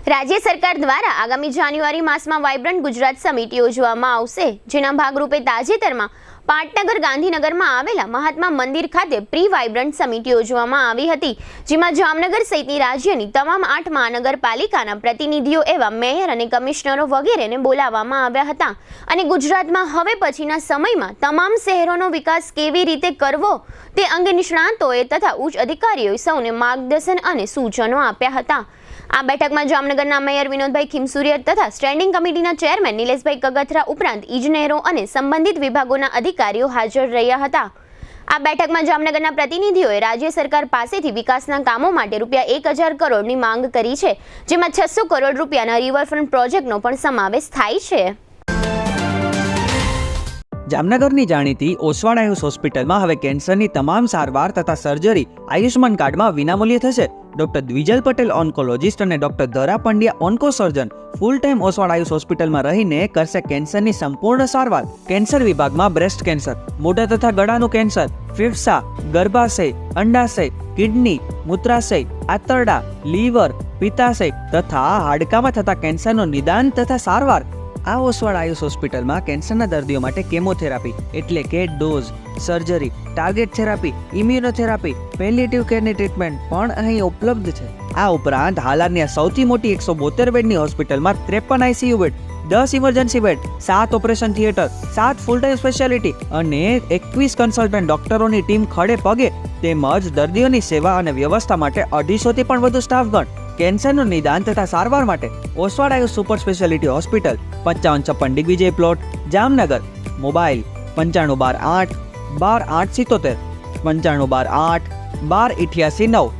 રાજ્ય સરકાર દ્વારા આગામી જાન્યુઆરી માસમાં વાઇબ્રન્ટ ગુજરાત સમિટ યોજવામાં આવશે, જેના ભાગરૂપે તાજેતરમાં પાટનગર ગાંધીનગરમાં આવેલા મહાત્મા મંદિર ખાતે પ્રી વાઇબ્રન્ટ સમિટ યોજવામાં આવી હતી, જેમાં જામનગર સહિતની રાજ્યની તમામ 8 મહાનગરપાલિકાના પ્રતિનિધિઓ એવા મેયર અને કમિશનરો વગેરેને બોલાવવામાં આવ્યા હતા અને ગુજરાતમાં હવે પછીના સમયમાં તમામ શહેરોનો વિકાસ કેવી રીતે કરવો તે અંગે નિષ્ણાતોએ તથા ઉચ્ચ અધિકારીઓએ સૌને માર્ગદર્શન અને સૂચનો આપ્યા હતા। આ બેઠકમાં જામનગરના મેયર વિનોદભાઈ ખીમસુરિયા તથા સ્ટેન્ડિંગ કમિટીના ચેરમેન નિલેશભાઈ કગથરા ઉપરાંત ઇજનેરો અને સંબંધિત વિભાગોના અધિકારીઓ હાજર રહ્યા હતા। આ બેઠકમાં જામનગરના પ્રતિનિધિઓએ રાજ્ય સરકાર પાસેથી વિકાસના કામો માટે ₹1000 કરોડની માંગ કરી છે, જેમાં 600 કરોડ રૂપિયાના રિવરફ્રન્ટ પ્રોજેક્ટનો પણ સમાવેશ થાય છે। જામનગરની જાણીતી ઓસવાડ આયુષ હોસ્પિટલમાં હવે કેન્સરની તમામ સારવાર તથા સર્જરી આયુષ્માન કાર્ડમાં વિનામૂલ્યે થશે। ડોક્ટર દ્વિજલ પટેલ ઓન્કોલોજીસ્ટ અને ડોક્ટર ધરા પંડ્યા ઓન્કોસર્જન ફૂલ ટાઈમ ઓસવાડ આયુષ હોસ્પિટલમાં રહીને કરશે કેન્સરની સંપૂર્ણ સારવાર। કેન્સર વિભાગમાં બ્રેસ્ટ કેન્સર, મોઢા તથા ગળાનું કેન્સર, ફેફસા, ગર્ભાશય, અંડાશય, કિડની, મૂત્રાશય, આંતરડા, લીવર, પિત્તાશય તથા હાડકામાં થતા કેન્સરનું નિદાન તથા સારવાર। આ ઓસવાડ આયુષ હોસ્પિટલમાં કેન્સરના દર્દીઓ માટે કેમોથેરાપી એટલે કે dose, surgery, target therapy, immunotherapy, palliative કેરની ટ્રીટમેન્ટ પણ અહીં ઉપલબ્ધ છે। આ ઉપરાંત હાલની આ સૌથી મોટી 172 બેડની હોસ્પિટલમાં 53 ICU bed, 10 emergency bed, 7 operation theatre, 7 full time speciality અને 21 કન્સલ્ટન્ટ ડોક્ટરોની ટીમ ખડે પગે તેમજ દર્દીઓની સેવા અને વ્યવસ્થા માટે 250 થી પણ વધુ સ્ટાફગણ। કેન્સરનું નિદાન તથા સારવાર માટે Oswal Ayush super speciality hospital, 5556 Digvijay plot, Jamnagar. Mobile 9512 8 12 877, 9512 8 12 88 9।